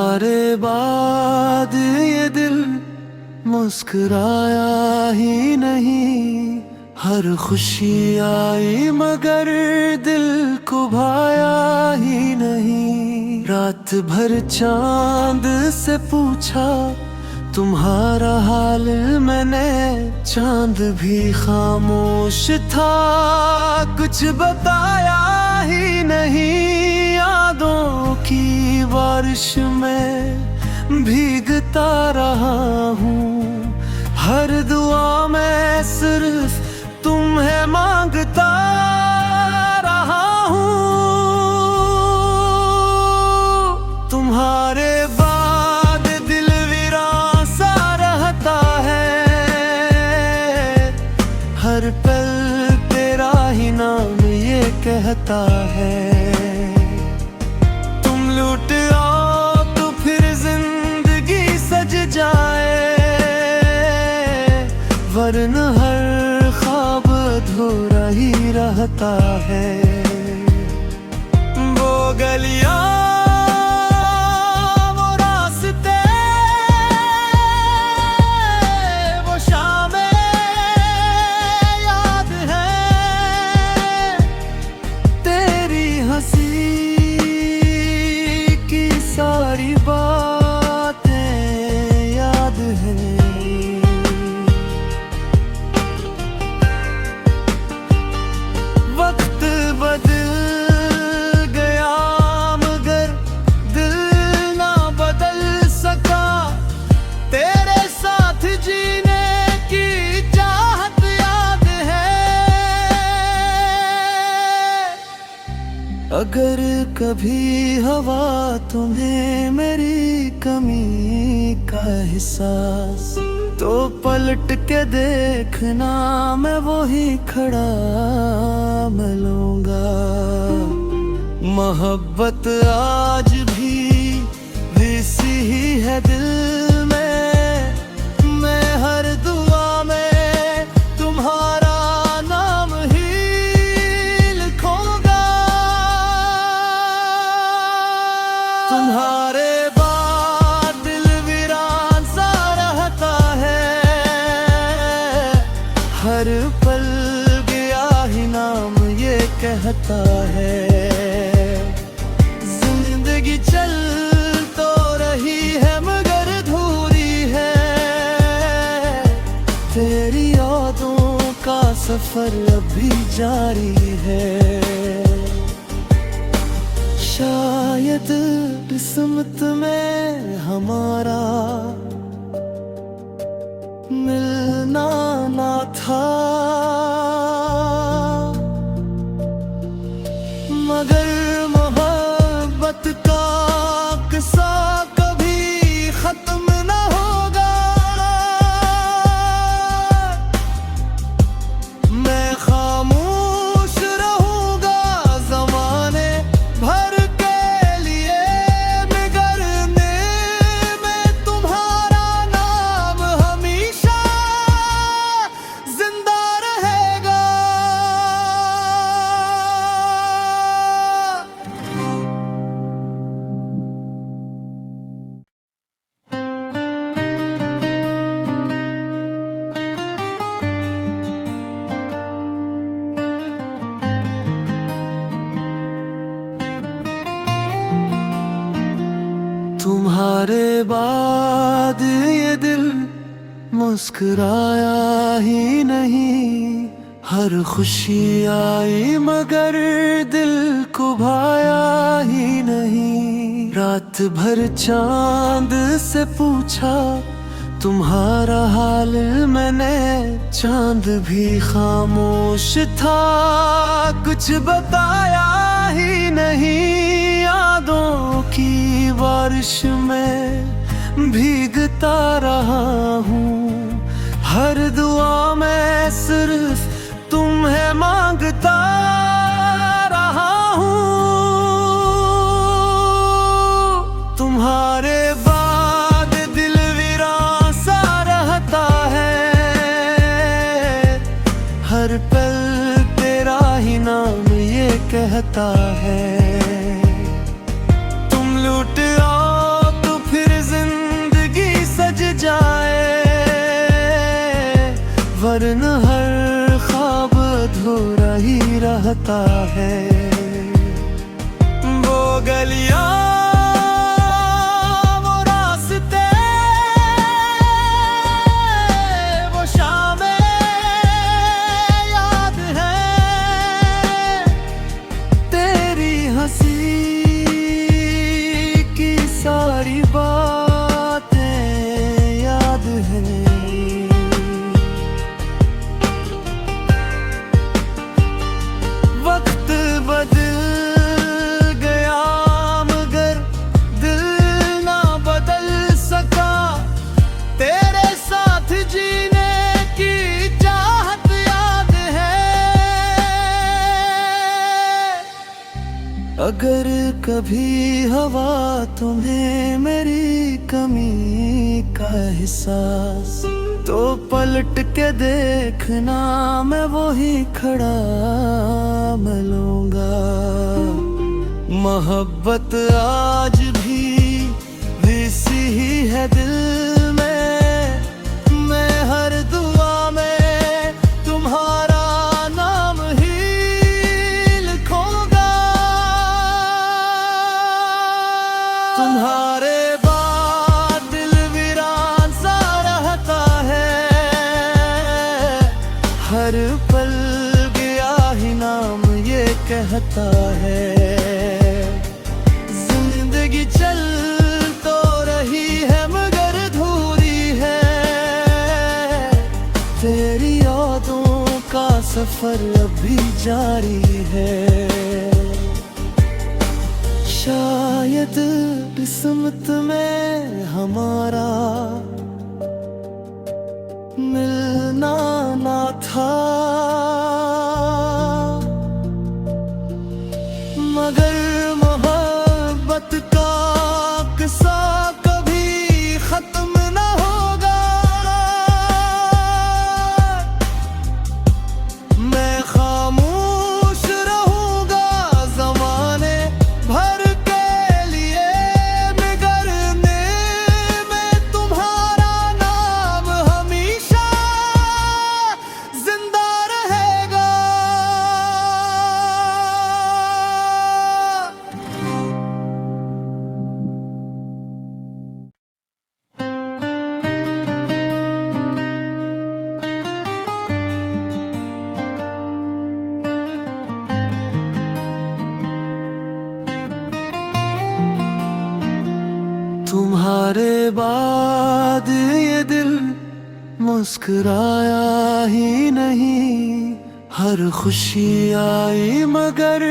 तुम्हारे बाद ये दिल मुस्कुराया ही नहीं। हर खुशी आई मगर दिल को भाया ही नहीं। रात भर चांद से पूछा तुम्हारा हाल मैंने, चांद भी खामोश था, कुछ बताया ही नहीं। यादों की बारिश में भीगता रहा हूँ, हर दुआ में सिर्फ तुम्हें मांगता रहा हूँ। तुम्हारे बाद दिल वीरान सा रहता है, हर पल तेरा ही नाम ये कहता है। तुम लूट आओ तो फिर जिंदगी सज जाए, वरना हर ख्वाब अधूरा ही रहता है। वो गलियां सारी बातें याद हैं। वक्त बदल गया मगर दिल ना बदल सका। तेरे साथ जीने की चाहत याद है। अगर कभी हवा तुम्हें मेरी कमी का एहसास, तो पलट के देखना मैं वही खड़ा मिलूंगा। मोहब्बत आज भी वैसी ही है दिल में, मैं हर दुआ में तुम्हारा नाम ही लिखूंगा। तुम्हारे बाद दिल वीरान सा रहता है, हर पल गया ही नाम ये कहता है। जिंदगी चल तो रही है मगर अधूरी है, तेरी यादों का सफर अभी जारी है। शायद किस्मत में हमारा मिलना ना था, मगर मोहब्बत का किस्सा कभी खत्म ना होगा। मैं खामोश रहूंगा ज़माने भर के लिए, बिगड़ने में तुम्हारा नाम हमेशा जिंदा रहेगा। तुम्हारे बाद ये दिल मुस्कुराया ही नहीं। हर खुशी आई मगर दिल को भाया ही नहीं। रात भर चांद से पूछा तुम्हारा हाल मैंने, चांद भी खामोश था, कुछ बताया ही नहीं। यादों की बारिश में भीगता रहा हूँ, हर दुआ में सिर्फ तुम्हें मांगता रहा हूँ। तुम्हारे बाद दिल वीरान सा रहता है, हर पल तेरा ही नाम ये कहता है। तुम लूट आओ तो वरना हर ख्वाब अधूरा ही रहता है। वो गलियां वो रास्ते वो शामें याद है, तेरी हंसी की सारी बातें याद हैं। वक्त बदल गया मगर दिल ना बदल सका, तेरे साथ जीने की चाहत याद है। अगर कभी हवा तुम्हें मेरी कमी का एहसास, तो पलट के देखना मैं वही खड़ा मिलूंगा। मोहब्बत आज भी वैसी ही है दिल में, मैं हर दुआ में तुम्हारा नाम ही लिखूंगा। तुम्हारे बाद दिल वीरान सा रहता है, हर पल गया ही नाम ये कहता है। जिंदगी चल तो रही है मगर अधूरी है, तेरी यादों का सफर अभी जारी है। शायद किस्मत में हमारा मिलना ना था, मगर मोहब्बत का किस्सा कभी खत्म ना होगा। मैं खामोश रहूंगा ज़माने भर के लिए, बिगड़ने में तुम्हारा नाम हमेशा जिंदा रहेगा। तुम्हारे बाद ये दिल मुस्कुराया ही नहीं, हर खुशी आई मगर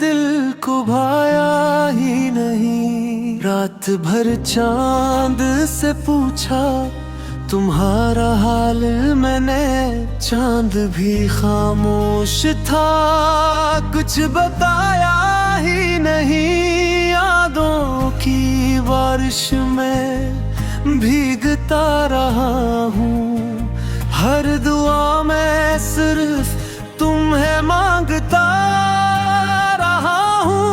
दिल को भाया ही नहीं। रात भर चांद से पूछा तुम्हारा हाल मैंने, चांद भी खामोश था कुछ बताया ही नहीं। यादों की बारिश में भीगता रहा हूँ, हर दुआ में सिर्फ तुम्हें मांगता रहा हूँ।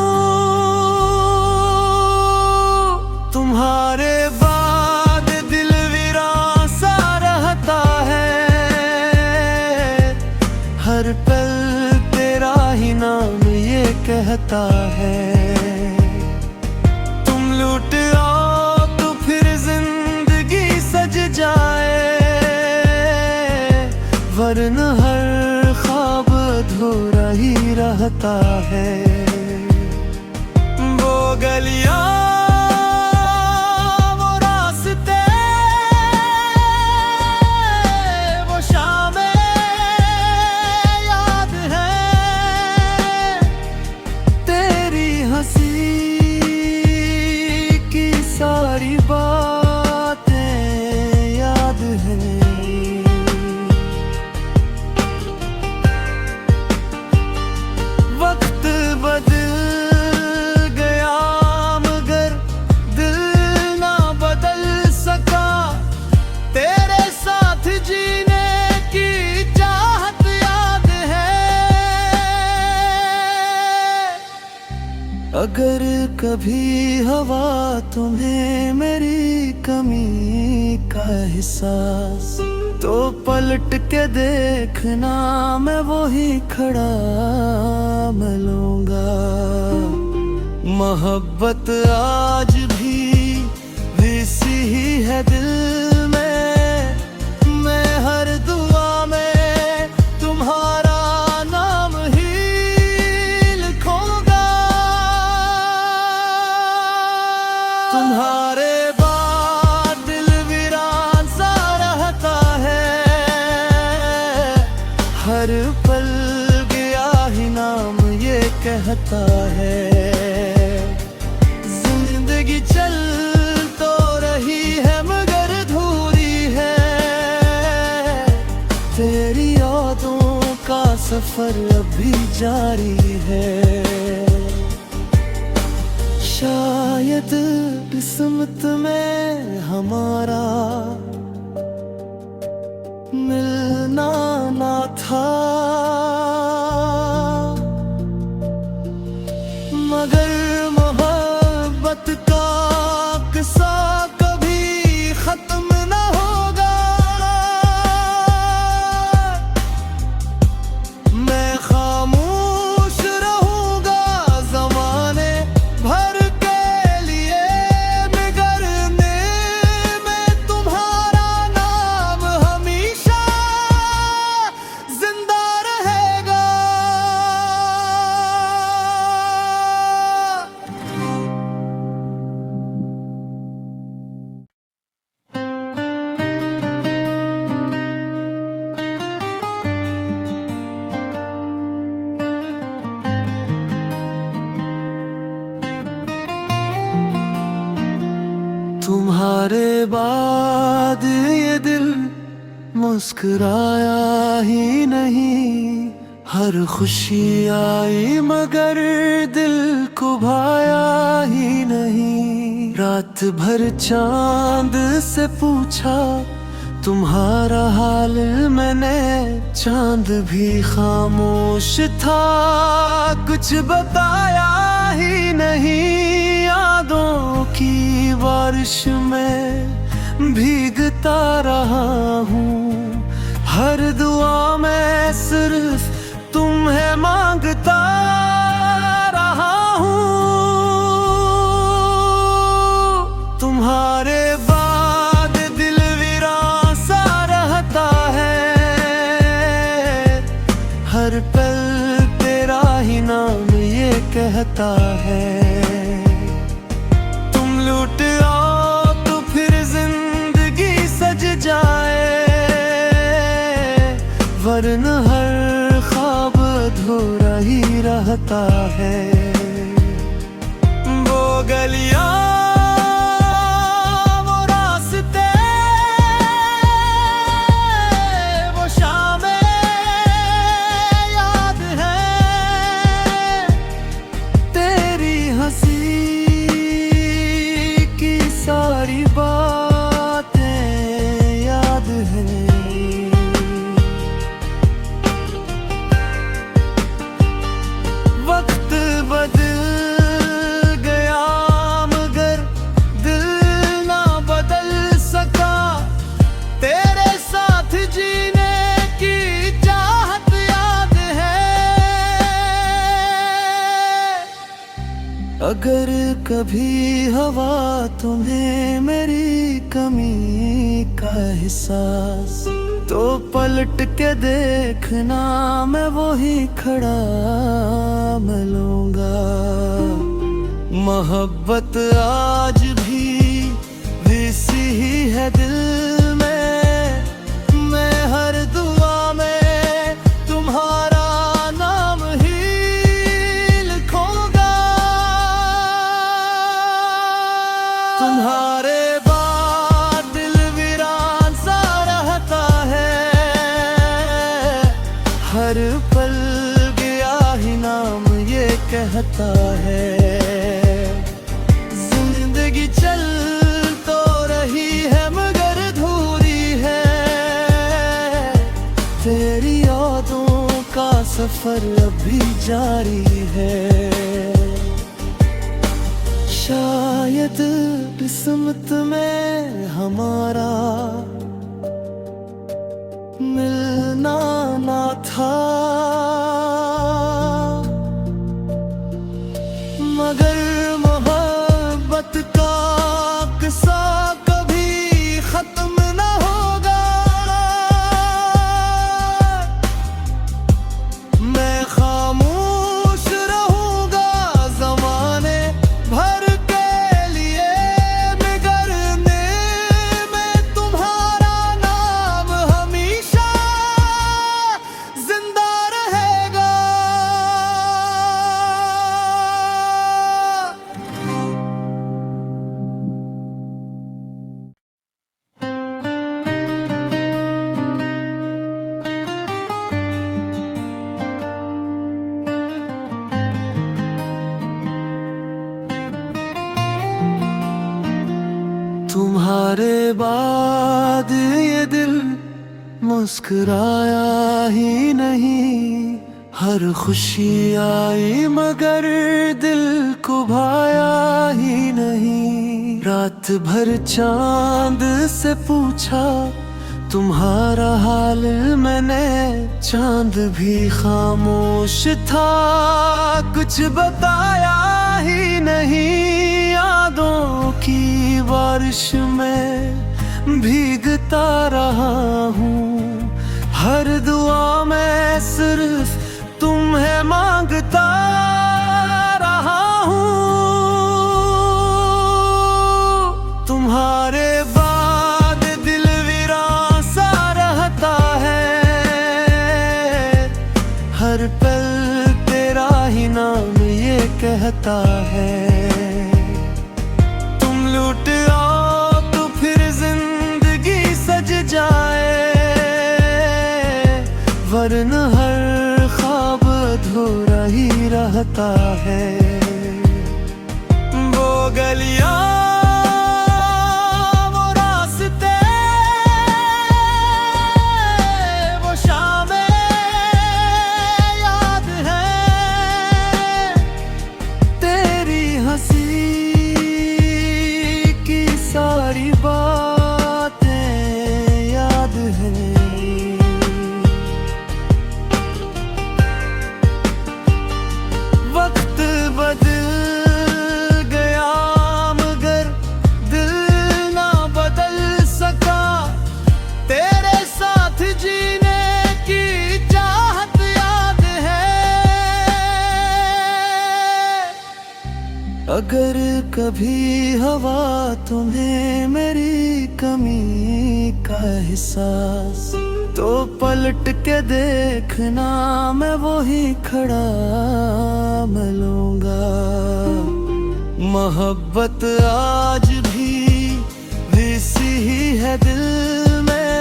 तुम्हारे बाद दिल वीरान सा रहता है, हर पल तेरा ही नाम ये कहता है। तुम लूट आओ तो फिर जिंदगी सज जाए, वरना हर ख्वाब अधूरा ही रहता है। वो गलियां वो रास्ते वो शामें याद है, तेरी हंसी की सारी बातें याद हैं। वक्त बदल गया मगर दिल ना बदल सका, तेरे साथ जीने की चाहत याद है। अगर कभी हवा तुम्हें मेरी कमी का एहसास। तो पलट के देखना मैं वही खड़ा मिलूंगा। मोहब्बत आज भी वैसी ही है दिल में, मैं हर दुआ में तुम्हारा नाम ही लिखूंगा। तुम्हारे बाद दिल वीरान सा रहता है, हर पल गया ही नाम ये कहता है। जिंदगी चल तो रही है मगर अधूरी है, तेरी यादों का सफर अभी जारी है। शायद किस्मत में हमारा मिलना ना था, मगर मोहब्बत का किस्सा कभी खत्म ना होगा। मैं खामोश रहूंगा ज़माने भर के लिए, बिगड़ने में तुम्हारा नाम हमेशा जिंदा रहेगा। तुम्हारे बाद ये दिल मुस्कुराया ही नहीं, हर खुशी आई मगर दिल को भाया ही नहीं। रात भर चांद से पूछा तुम्हारा हाल मैंने, चांद भी खामोश था कुछ बताया ही नहीं। यादों की बारिश में भीगता रहा हूँ, हर दुआ में सिर्फ तुम्हें मांगता रहा हूँ। तुम्हारे बाद दिल वीरान सा रहता है, हर पल तेरा ही नाम ये कहता है। तुम लूट आओ तो फिर जिंदगी सज जाए, वरना हर ख्वाब अधूरा ही रहता है। वो गलियां वो रास्ते वो शामें याद है, तेरी हंसी की सारी बातें याद हैं। वक्त बदल गया मगर दिल ना बदल सका, तेरे साथ जीने की चाहत याद है। अगर कभी हवा तुम्हें मेरी कमी का एहसास, तो पलट के देखना मैं वही खड़ा मिलूंगा। मोहब्बत आज भी वैसी ही है दिल में, मैं हर दुआ में तुम्हारा नाम ही लिखूंगा। तुम्हारे बाद दिल वीरान सा रहता है, हर पल गया ही नाम ये कहता है। जिंदगी चल तो रही है मगर अधूरी है, तेरी यादों का सफर अभी जारी है। शायद किस्मत में हमारा मिलना ना था, मगर मोहब्बत का किस्सा कभी खत्म ना होगा। मैं खामोश रहूंगा ज़माने भर के लिए, बिगड़ने में तुम्हारा नाम हमेशा जिंदा रहेगा। तुम्हारे बाद ये दिल मुस्कुराया ही नहीं, हर खुशी आई मगर दिल को भाया ही नहीं। रात भर चांद से पूछा तुम्हारा हाल मैंने, चांद भी खामोश था, कुछ बताया ही नहीं। यादों की बारिश में भीगता रहा हूँ, हर दुआ में सिर्फ तुम्हें मांगता रहा हूँ। तुम्हारे बाद दिल वीरान सा रहता है, हर पल तेरा ही नाम ये कहता है। लूट आओ तो फिर जिंदगी सज जाए, वरना हर ख्वाब अधूरा ही रहता है। वो गलियां वो रास्ते वो शामें याद है, तेरी हंसी सारी बातें याद हैं। वक्त बदल गया मगर दिल ना बदल सका, तेरे साथ जीने की चाहत याद है। अगर कभी हवा तुम्हें मेरी कमी का एहसास, तो पलट के देखना मैं वही खड़ा मिलूंगा। मोहब्बत आज भी वैसी ही है दिल में,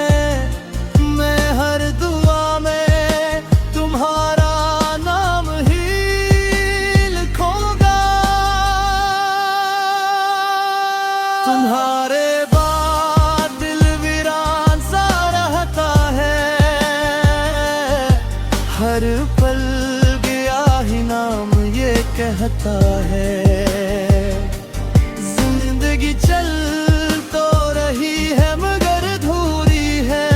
मैं हर दुआ में तुम्हारा नाम ही लिखूंगा। तुम्हारे बाद दिल वीरान सा रहता है, हर पल गया ही नाम ये कहता है। जिंदगी चल तो रही है मगर अधूरी है,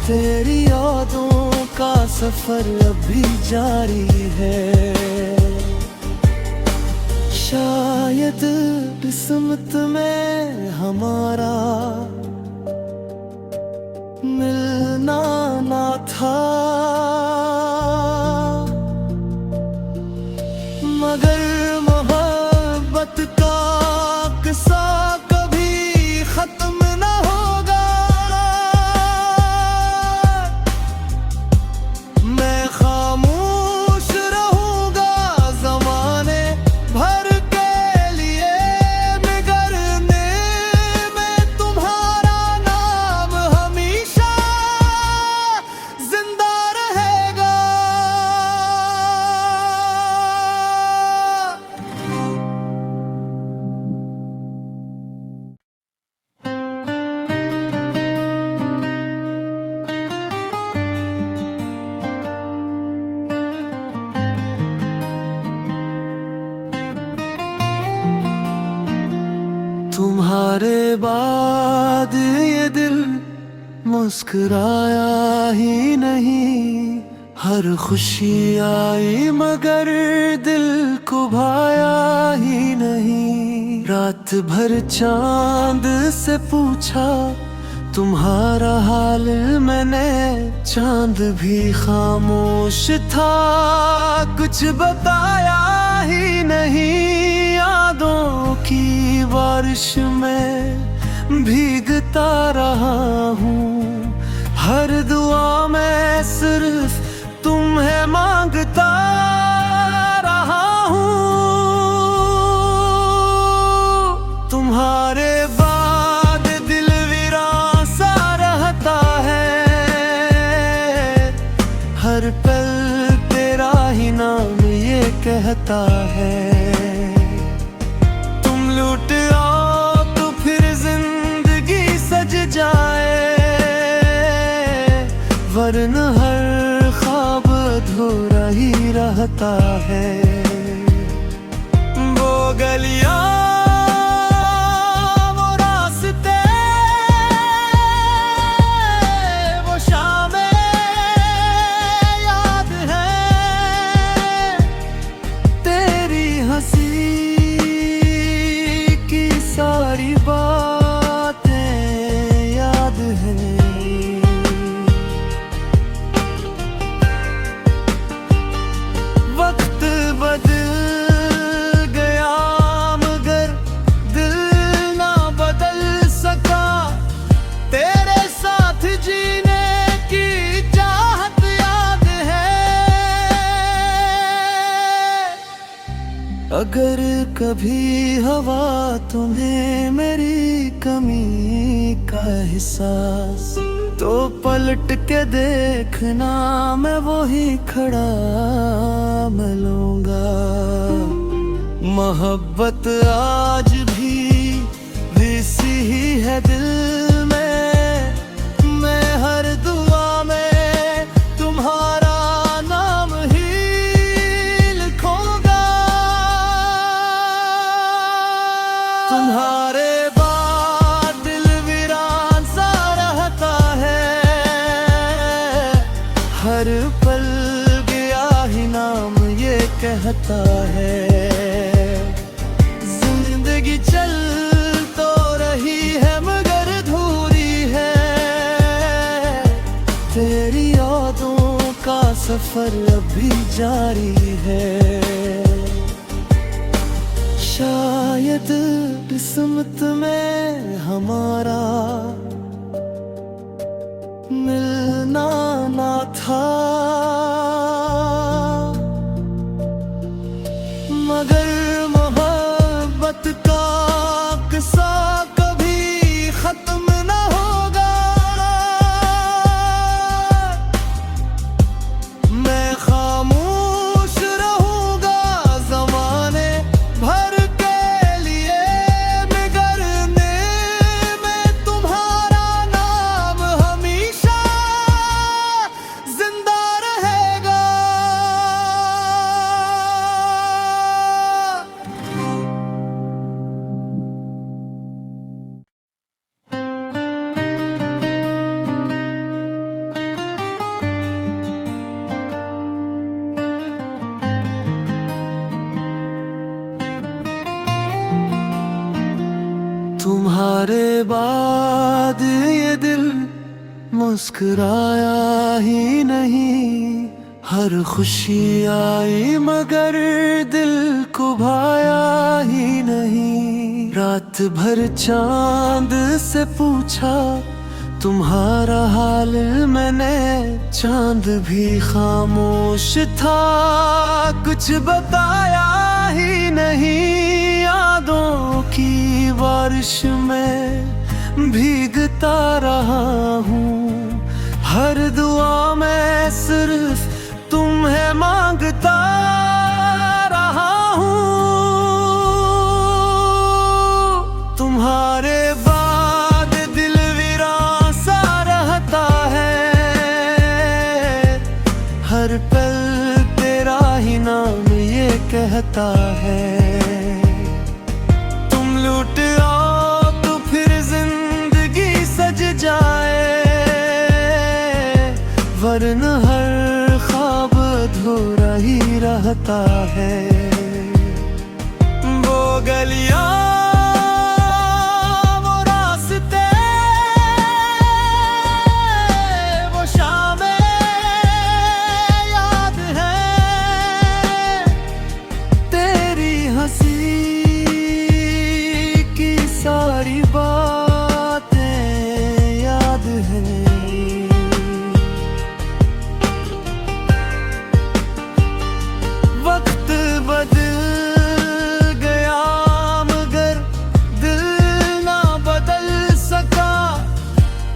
तेरी यादों का सफर अभी जारी है। शायद किस्मत में हमारा मिलना ना था, मगर मोहब्बत का किस्सा कभी खत्म ना होगा। मैं खामोश रहूंगा ज़माने भर के लिए, बिगड़ने में तुम्हारा नाम हमेशा जिंदा रहे। तुम्हारे बाद ये दिल मुस्कुराया ही नहीं। हर खुशी आई मगर दिल को भाया ही नहीं। रात भर चांद से पूछा तुम्हारा हाल मैंने, चांद भी खामोश था, कुछ बताया ही नहीं। यादों की बारिश में भीगता रहा हूँ, हर दुआ में सिर्फ तुम्हें मांगता रहा हूँ। तुम्हारे बाद दिल वीरान सा रहता है, हर पल तेरा ही नाम ये कहता है। तुम लूट आओ तो फिर जिंदगी सज जाए, वरना हर ख्वाब अधूरा ही रहता है। वो गलियां वो रास्ते वो शामें याद हैं, तेरी हंसी की सारी बातें याद हैं। वक्त बदल गया मगर दिल ना बदल सका, तेरे साथ जीने की चाहत याद है। अगर कभी हवा तुम्हें मेरी कमी का एहसास, तो पलट के देखना मैं वही खड़ा मिलूंगा। मोहब्बत आज भी सी ही है दिल में, मैं हर दुआ में तुम्हारा नाम ही लिखूंगा। तुम्हारे बाद दिल वीरान सा रहता है, हर पल गया ही नाम ये कहता है। जिंदगी चल तो रही है मगर अधूरी है, तेरी यादों का सफर अभी जारी है। शायद किस्मत में हमारा मिलना ना था, मगर मोहब्बत का किस्सा कभी खत्म ना होगा। मैं खामोश रहूंगा ज़माने भर के लिए, बिगड़ने में तुम्हारा नाम हमेशा जिंदा रहेगा। तुम्हारे बाद ये दिल मुस्कुराया ही नहीं। हर खुशी आई मगर दिल को भाया ही नहीं। रात भर चांद से पूछा तुम्हारा हाल मैंने, चांद भी खामोश था, कुछ बताया ही नहीं। यादों की बारिश में भीगता रहा हूँ, हर दुआ में सिर्फ तुम्हें मांगता रहा हूँ। तुम्हारे बाद दिल वीरान सा रहता है, हर पल तेरा ही नाम ये कहता है। तुम लूट आओ वरना हर ख्वाब अधूरा ही रहता है। वो गलियां वो रास्ते वो शामें याद है, तेरी हंसी की सारी बातें याद हैं। वक्त बदल गया मगर दिल ना बदल सका,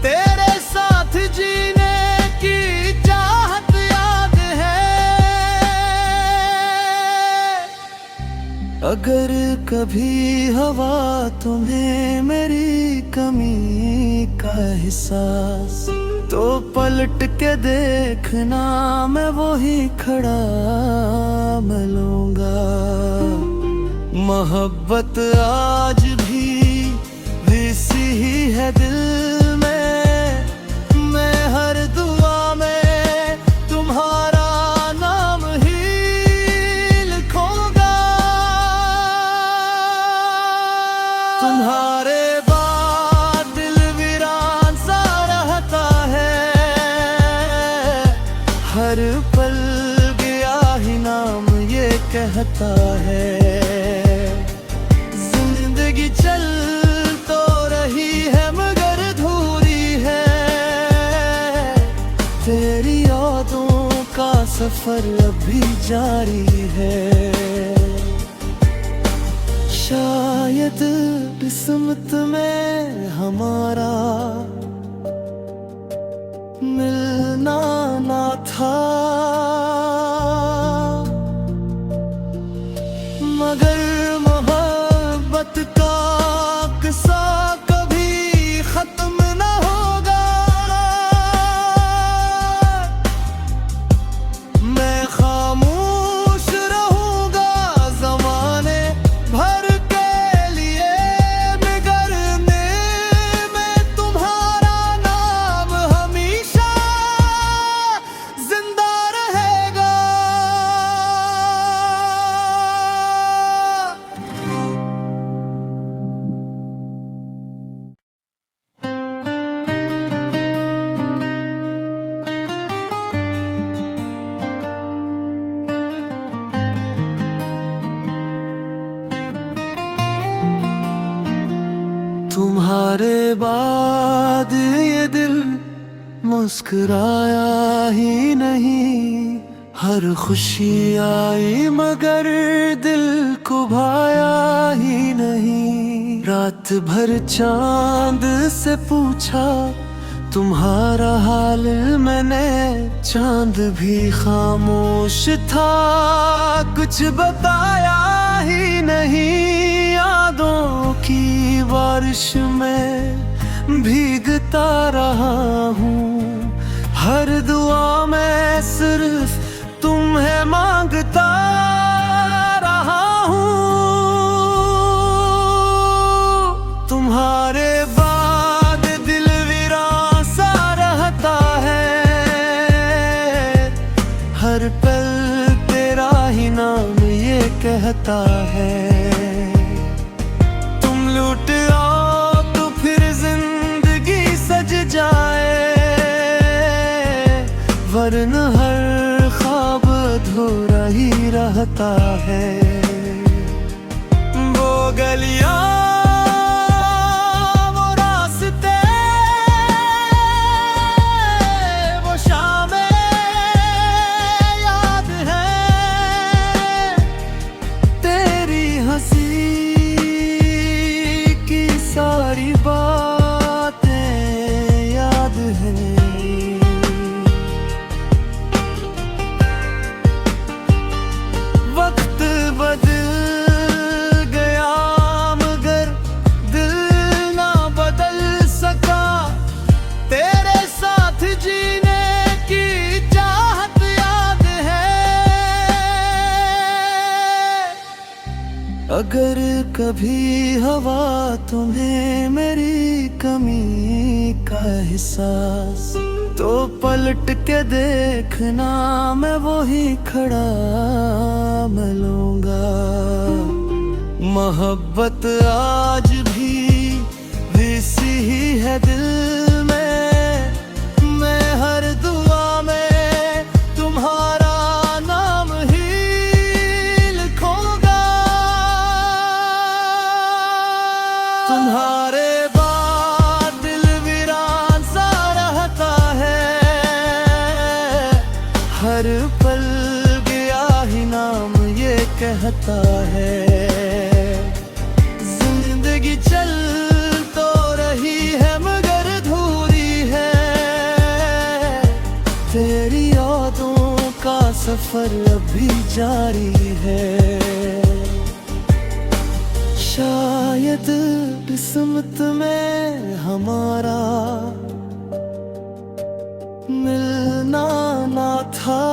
तेरे साथ जीने की चाहत याद है। अगर कभी हवा तुम्हें मेरी कमी का एहसास, तो पलट के देखना मैं वही खड़ा मिलूंगा। मोहब्बत आज भी वैसी ही है दिल में, मैं हर दुआ में तुम्हारा नाम ही लिखूंगा। तुम्हारे बाद दिल वीरान सा रहता है, हर पल गया ही नाम ये कहता है। जिंदगी चल तो रही है मगर अधूरी है, तेरी यादों का सफर अभी जारी है। शायद किस्मत में हमारा मिलना ना था, मगर मोहब्बत का किस्सा कभी खत्म ना होगा। मैं खामोश रहूंगा ज़माने भर के लिए, बिगड़ने में तुम्हारा नाम हमेशा जिंदा रहेगा। तुम्हारे बाद ये दिल मुस्कुराया ही नहीं, हर खुशी आई मगर दिल को भाया ही नहीं। रात भर चांद से पूछा तुम्हारा हाल मैंने, चांद भी खामोश था कुछ बताया ही नहीं। यादों की बारिश में भीगता रहा हूँ, हर दुआ में सिर्फ तुम्हें मांगता रहा हूँ। तुम्हारे बाद दिल वीरान सा रहता है, हर पल तेरा ही नाम ये कहता है। तुम लूट आओ तो फिर जिंदगी सज जाए, वरना हर ख्वाब अधूरा ही रहता है। वो गलियां वो रास्ते वो शामें याद है, तेरी हंसी की सारी बातें याद हैं। वक्त बदल गया मगर दिल ना बदल सका, तेरे साथ जीने की चाहत याद है। अगर कभी हवा तुम्हें मेरी कमी का एहसास तो पलट के देखना, मैं वही खड़ा मिलूंगा। मोहब्बत आज भी वैसी ही है दिल में, मैं हर दुआ में तुम्हारा नाम ही लिखूंगा। तुम्हारे बाद दिल वीरान सा रहता है, हर पल गया ही नाम ये कहता है। जिंदगी चल तो रही है मगर अधूरी है, तेरी यादों का सफर अभी जारी है। शायद किस्मत में हमारा मिलना ना था,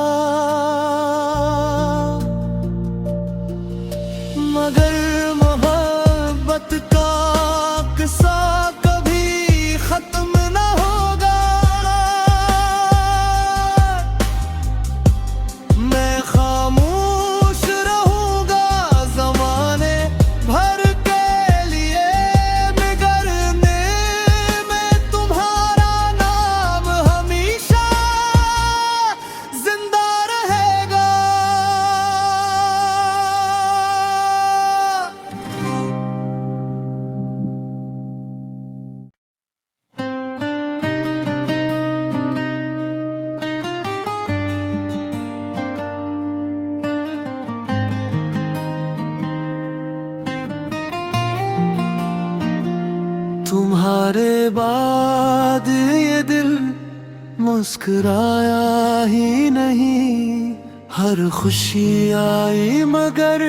मगर मोहब्बत का किस्सा कभी खत्म ना होगा। मैं खामोश रहूंगा ज़माने भर के लिए, बिगड़ने में तुम्हारा नाम हमेशा जिंदा रहेगा। तुम्हारे बाद ये दिल मुस्कुराया ही नहीं, हर खुशी आई मगर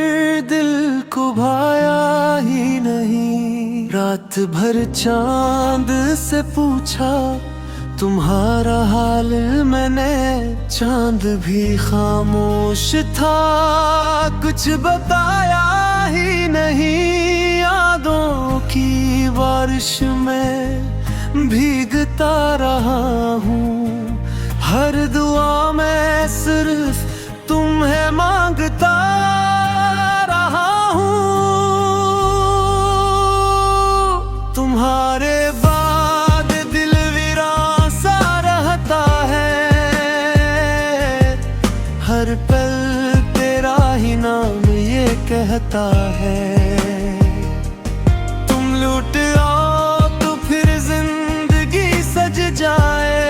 दिल को भाया ही नहीं। रात भर चांद से पूछा तुम्हारा हाल मैंने, चांद भी खामोश था, कुछ बताया ही नहीं। यादों की बारिश में भीगता रहा हूँ, हर दुआ में सिर्फ तुम्हें मांगता रहा हूँ। तुम्हारे बाद दिल वीरान सा रहता है, हर पल तेरा ही नाम ये कहता है। तुम लूट आओ तो फिर जिंदगी सज जाए,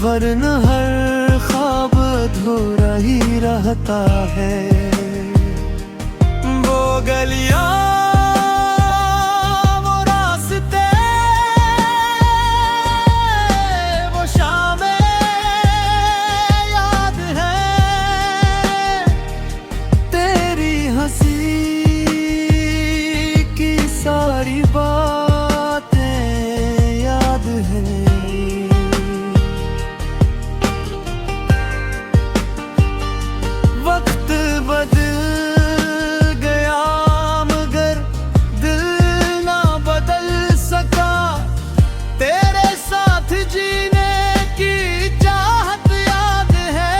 वरना हर ख्वाब अधूरा ही रहता है। वो गलियां वो रास्ते वो शामें याद है, तेरी हंसी की सारी बातें याद हैं। वक्त बदल गया मगर दिल ना बदल सका, तेरे साथ जीने की चाहत याद है।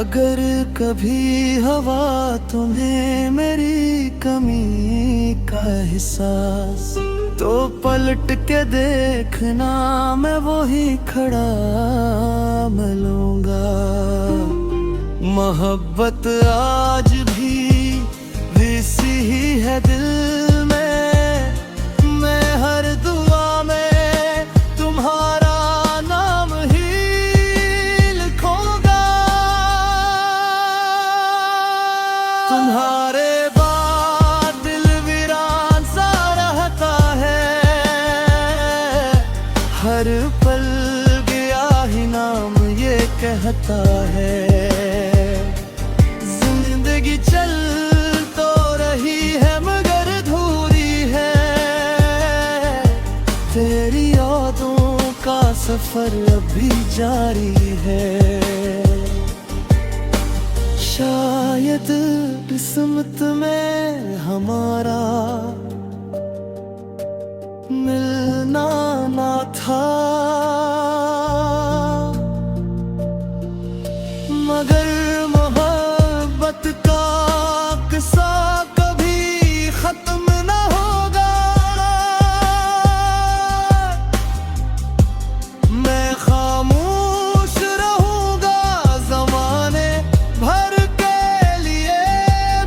अगर कभी हवा तुम्हें मेरी कमी का एहसास तो पलट के देखना, मैं वही खड़ा मिलूंगा। मोहब्बत आज भी वैसी ही है दिल में, मैं हर दुआ में तुम्हारा नाम ही लिखूंगा। तुम्हारे बाद दिल वीरान सा रहता है, हर पल गया ही नाम ये कहता है। जिंदगी चल तो रही है मगर अधूरी है, तेरी यादों का सफर अभी जारी है। शायद किस्मत में हमारा मिलना ना था, मगर मोहब्बत का किस्सा कभी खत्म ना होगा। मैं खामोश रहूंगा ज़माने भर के लिए,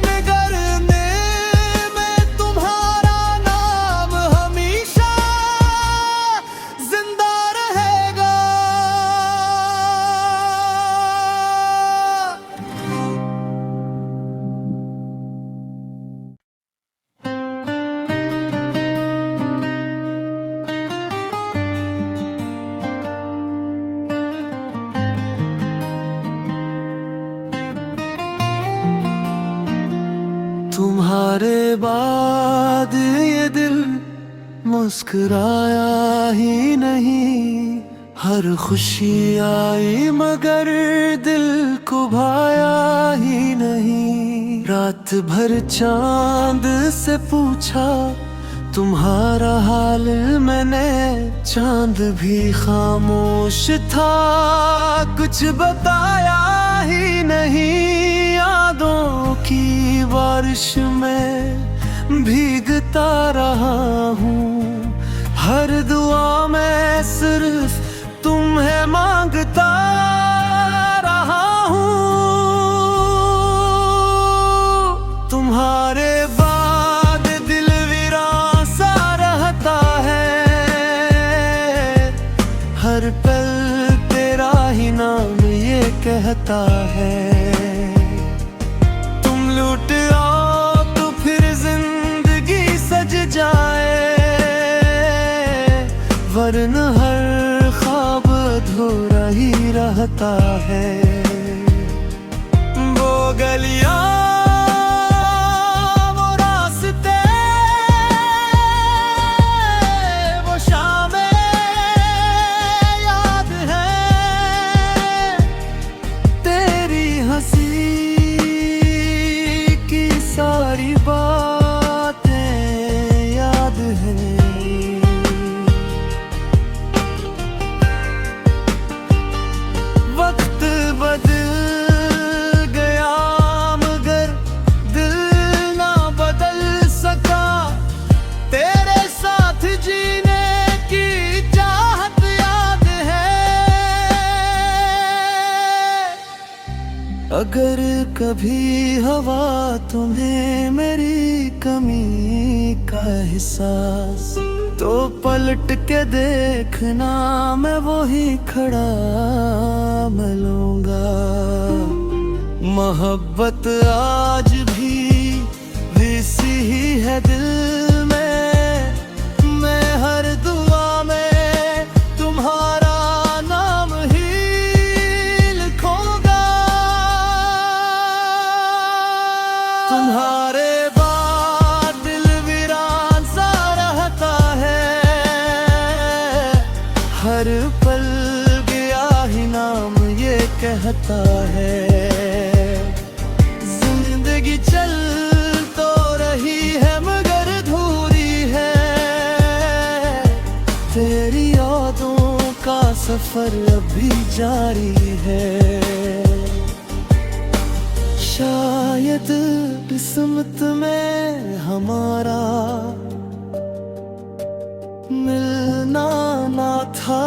बिगड़ने में तुम्हारा नाम हमेशा जिंदा रहेगा। तुम्हारे बाद ये दिल मुस्कुराया ही नहीं, हर खुशी आई मगर दिल को भाया ही नहीं। रात भर चांद से पूछा तुम्हारा हाल मैंने, चांद भी खामोश था, कुछ बताया ही नहीं। यादों की बारिश में भीगता रहा हूँ, हर दुआ में सिर्फ तुम्हें मांगता रहा हूँ। तुम्हारे बाद दिल वीरान सा रहता है, हर पल तेरा ही नाम ये कहता है। तुम लूट आओ तो फिर जिंदगी सज जाए, वरना हर ख्वाब अधूरा ही रहता है। वो गलियां वो रास्ते वो शामें याद हैं, तेरी हंसी की सारी बातें याद हैं। वक्त बदल गया मगर दिल ना बदल सका, तेरे साथ जीने की चाहत याद है। अगर कभी हवा तुम्हें मेरी कमी का एहसास, तो पलट के देखना मैं वही खड़ा मिलूंगा। मोहब्बत आज भी वैसी ही है दिल में, मैं हर दुआ में तुम्हारा नाम ही लिखूंगा। तुम्हारे बाद दिल वीरान सा रहता है, हर पल गया ही नाम ये कहता है। जिंदगी चल तो रही है मगर अधूरी है, तेरी यादों का सफर अभी जारी है। शायद किस्मत में हमारा मिलना ना था,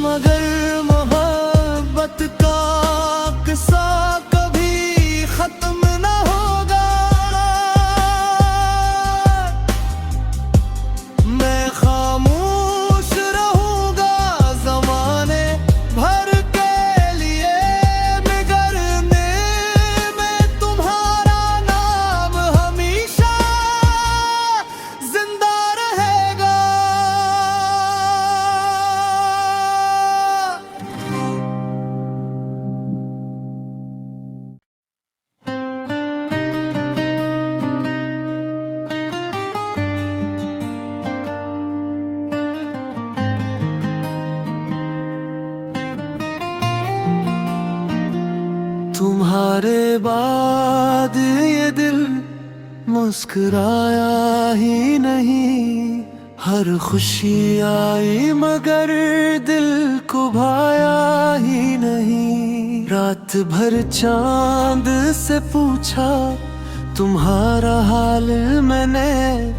मगर मोहब्बत का किस्सा कभी खत्म ना होगा। मैं खामोश रहूंगा ज़माने भर के लिए, बिगड़ने में तुम्हारा नाम हमेशा जिंदा रहेगा। तुम्हारे बाद ये दिल मुस्कुराया ही नहीं। हर खुशी आई मगर दिल को भाया ही नहीं। रात भर चांद से पूछा तुम्हारा हाल मैंने,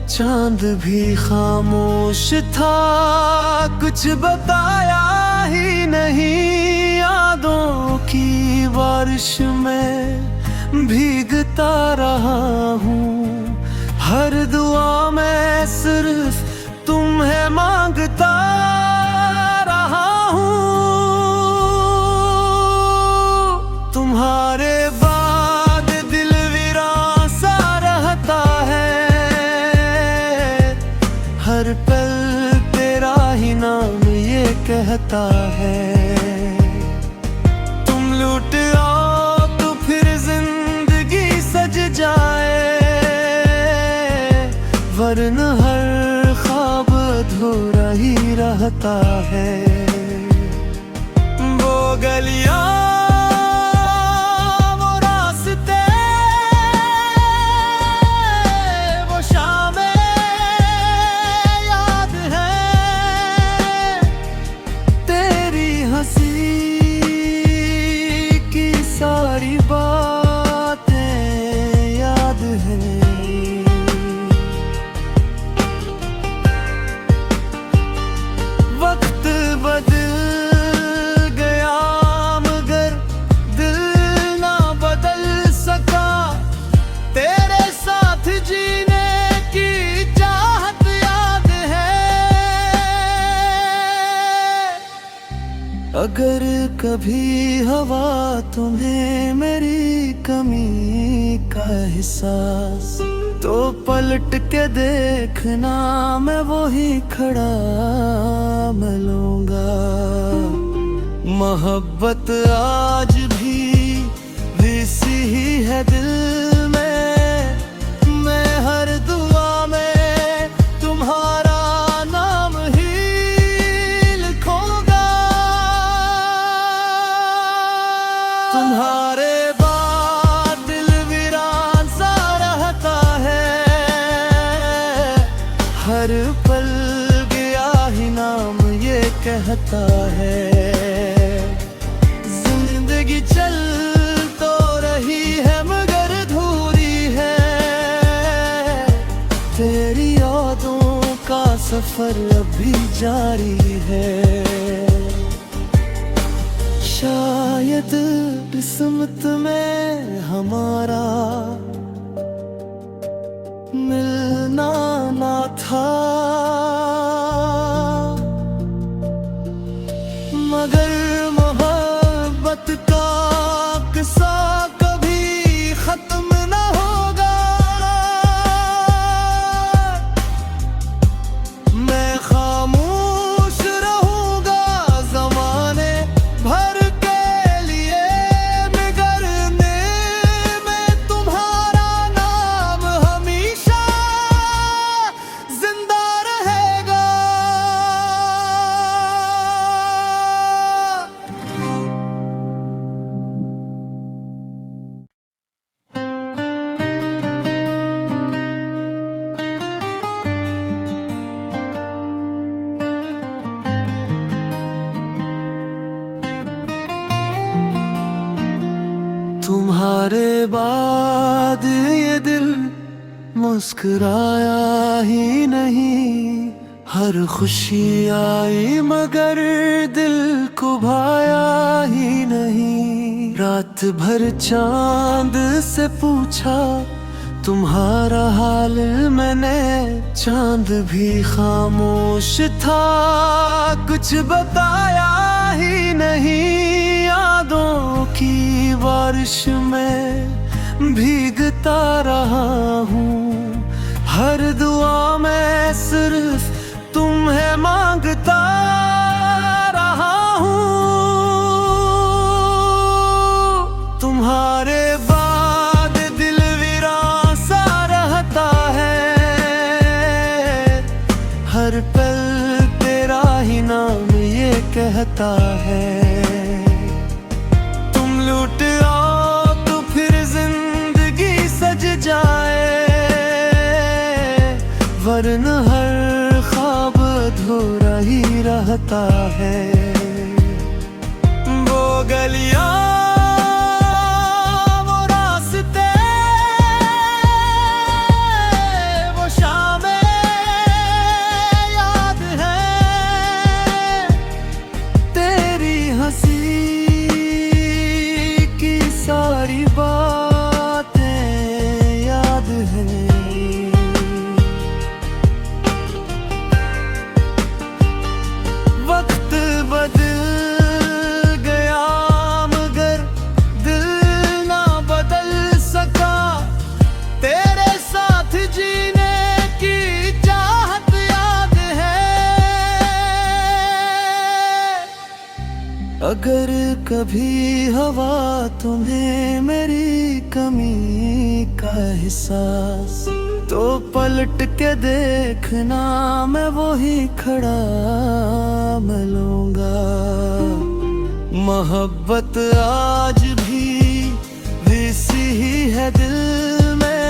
चांद भी खामोश था, कुछ बताया ही नहीं। यादों की बारिश में भीगता रहा हूँ, हर दुआ में सिर्फ तुम्हें मांगता रहा हूँ। तुम्हारे बाद दिल वीरान सा रहता है, हर पल तेरा ही नाम ये कहता है। तुम लूट आओ तो फिर जिंदगी सज जाए, वरना हर ख्वाब अधूरा ही रहता है। वो गलियां वो रास्ते वो शामें याद है, तेरी हंसी की सारी बातें याद हैं। वक्त बदल गया मगर दिल ना बदल सका, तेरे साथ जीने की चाहत याद है। अगर कभी हवा तुम्हें मेरी कमी का एहसास, तो पलट के देखना मैं वो ही खड़ा मिलूंगा। मोहब्बत आज भी वैसी ही है दिल में, मैं हर दुआ में तुम्हारा नाम ही लिखूंगा। तुम्हारे बाद दिल वीरान सा रहता है, हर पल गया ही नाम ये कहता है। जिंदगी चल तो रही है मगर अधूरी है, तेरी यादों का सफर अभी जारी है। शायद किस्मत में हमारा मिलना ना था, मगर मोहब्बत का किस्सा कभी खत्म ना होगा। मैं खामोश रहूंगा ज़माने भर के लिए, बिगड़ने में तुम्हारा नाम हमेशा जिंदा रहेगा। तुम्हारे बाद ये दिल मुस्कुराया ही नहीं। हर खुशी आई मगर दिल को भाया ही नहीं। रात भर चांद से पूछा तुम्हारा हाल मैंने, चांद भी खामोश था, कुछ बताया ही नहीं। यादों की बारिश में भीगता रहा हूँ, हर दुआ में सिर्फ तुम्हें मांगता रहा हूँ। तुम्हारे बाद दिल वीरान सा रहता है, हर पल तेरा ही नाम ये कहता है। तुम लूट आओ वरना हर ख्वाब अधूरा ही रहता है। वो गलियां सारी बातें याद हैं। वक्त बदल गया मगर दिल ना बदल सका। तेरे साथ जीने की चाहत याद है। अगर कभी हवा तुम्हें मेरी कमी का एहसास, तो पलट के देखना मैं वही खड़ा मिलूंगा। मोहब्बत आज भी वैसी ही है दिल में।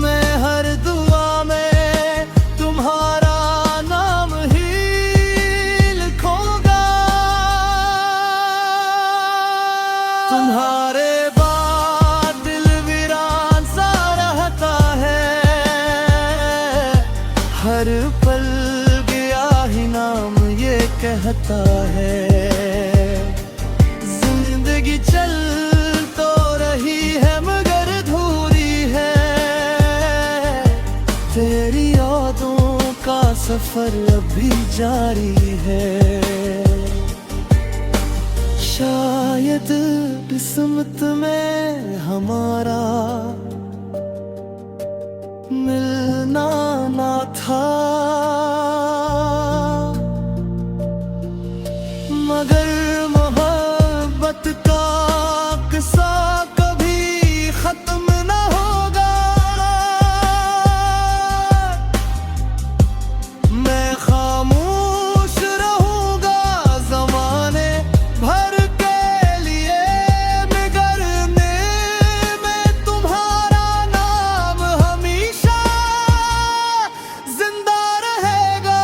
मैं हर दुआ में तुम्हारा नाम ही लिखूंगा। तुम्हारे बाद दिल वीरान सा रहता है। हर पल गया ही नाम ये कहता है। जिंदगी चल तो रही है मगर अधूरी है। तेरी यादों का सफर अभी जारी है। शायद किस्मत में हमारा मिलना ना था, मगर मोहब्बत का किस्सा कभी खत्म ना होगा। मैं खामोश रहूंगा ज़माने भर के लिए, मगरने में तुम्हारा नाम हमेशा जिंदा रहेगा।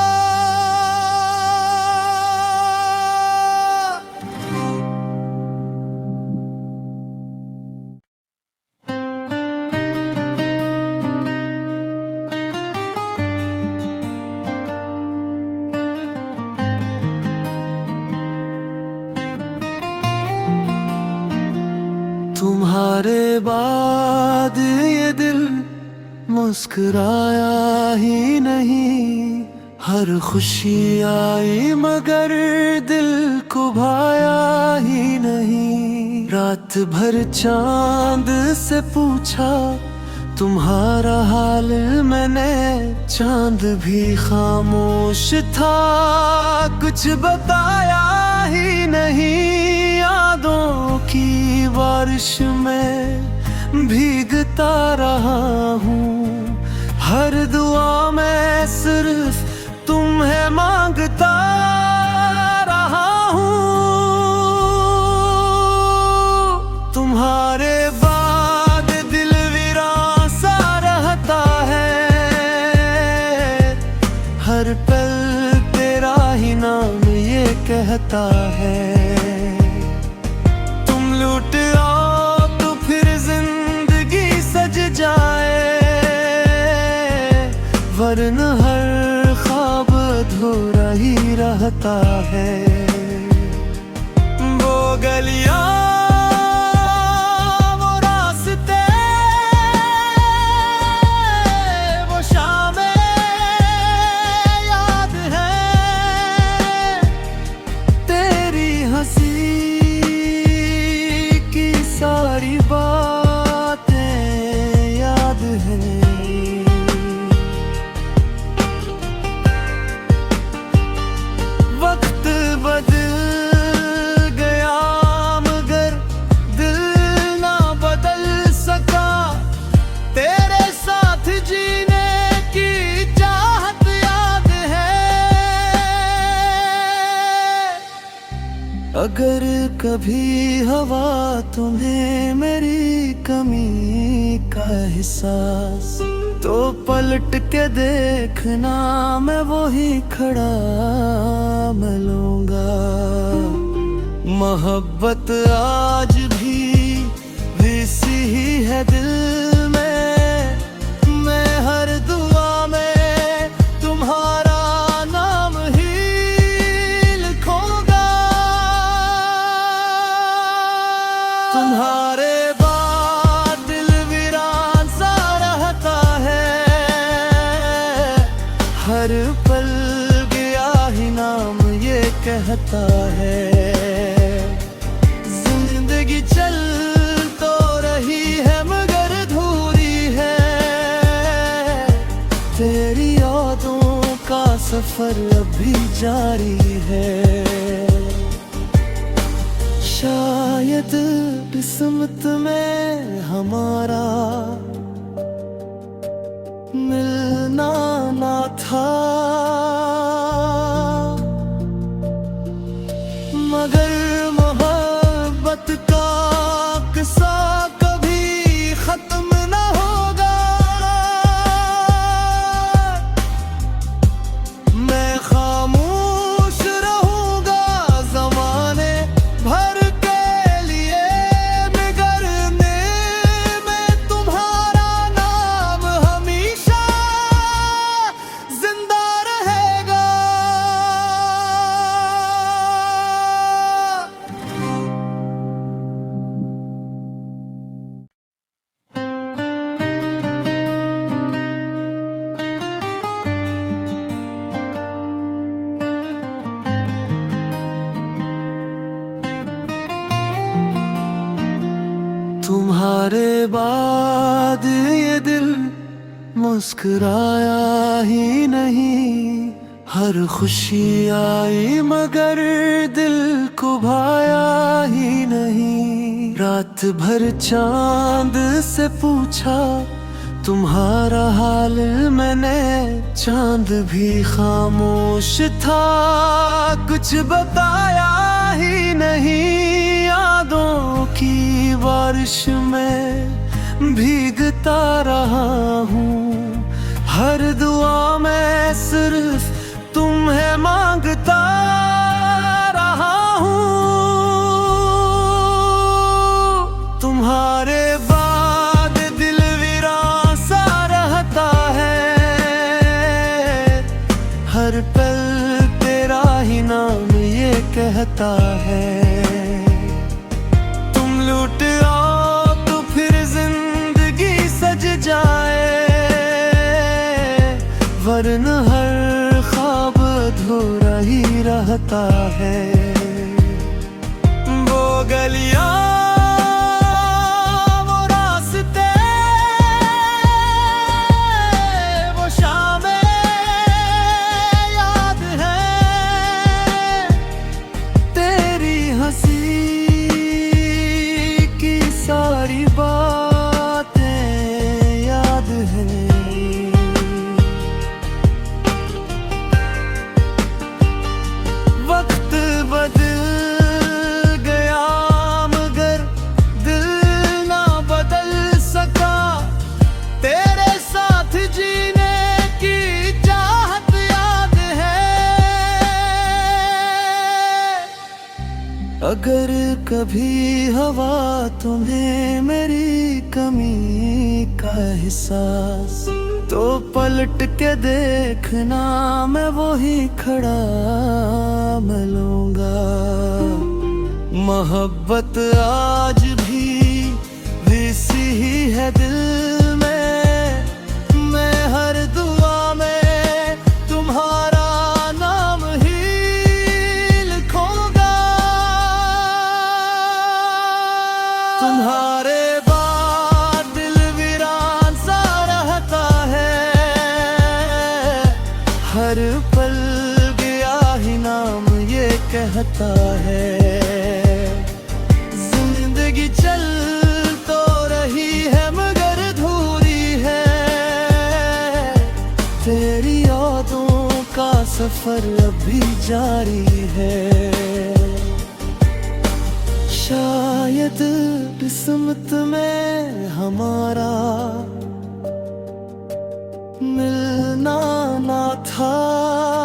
तुम्हारे बाद ये दिल मुस्कुराया ही नहीं। हर खुशी आई मगर दिल को भाया ही नहीं। रात भर चांद से पूछा तुम्हारा हाल मैंने, चांद भी खामोश था कुछ बताया ही नहीं। यादों की बारिश में भीगता रहा हूँ। हर दुआ में सिर्फ तुम्हें मांगता रहा हूँ। तुम्हारे बाद दिल वीरान सा रहता है। हर पल तेरा ही नाम ये कहता है। तुम लूट आओ तो फिर जिंदगी सज जाए, वरना हर ख्वाब अधूरा ही रहता है। वो गलियां सारी बातें याद हैं। वक्त बदल गया मगर दिल ना बदल सका। तेरे साथ जीने की चाहत याद है। अगर कभी हवा तुम्हें मेरी कमी का एहसास, तो पलट के देखना मैं वही खड़ा मिलूंगा। मोहब्बत आज भी सी ही है दिल में, मैं हर दुआ में तुम्हारा नाम ही लिखूंगा। तुम्हारे बाद दिल वीरान सा रहता है, हर पल गया ही नाम ये कहता है। जिंदगी चल तो रही है मगर धूरी है, तेरी यादों का सफर अभी जारी है। शायद किस्मत में हमारा मिलना ना था, मगर मोहब्बत का किस्सा कभी खत्म ना होगा। मैं खामोश रहूंगा ज़माने भर के लिए, बिगड़ने में तुम्हारा नाम हमेशा जिंदा रहेगा। तुम्हारे बाद ये दिल मुस्कुराया ही नहीं, हर खुशी आई मगर दिल को भाया ही नहीं। रात भर चांद से पूछा तुम्हारा हाल मैंने, चांद भी खामोश था कुछ बताया ही नहीं। यादों की बारिश में भीगता रहा हूँ, हर दुआ में सिर्फ तुम्हें मांगता रहा हूँ। तुम्हारे बाद दिल वीरान सा रहता है, हर पल तेरा ही नाम ये कहता है। तुम लूट आओ तो फिर जिंदगी सज जाए, वरना हर ख्वाब अधूरा ही रहता है। वो गलियां वो रास्ते वो शामें याद है, तेरी हंसी की सारी बातें याद हैं। वक्त बदल गया मगर दिल ना बदल सका, तेरे साथ जीने की चाहत याद है। अगर कभी हवा तुम्हें मेरी कमी का एहसास, तो पलट के देखना मैं वही खड़ा मिलूंगा। मोहब्बत आज भी सी ही है दिल में, मैं हर दुआ में तुम्हारा नाम ही लिखूंगा। तुम्हारे बाद दिल वीरान सा रहता है, हर पल गया ही नाम ये कहता है। जिंदगी चल तो रही है मगर धूरी है, तेरी यादों का सफर अभी जारी है। शायद किस्मत में हमारा मिलना ना था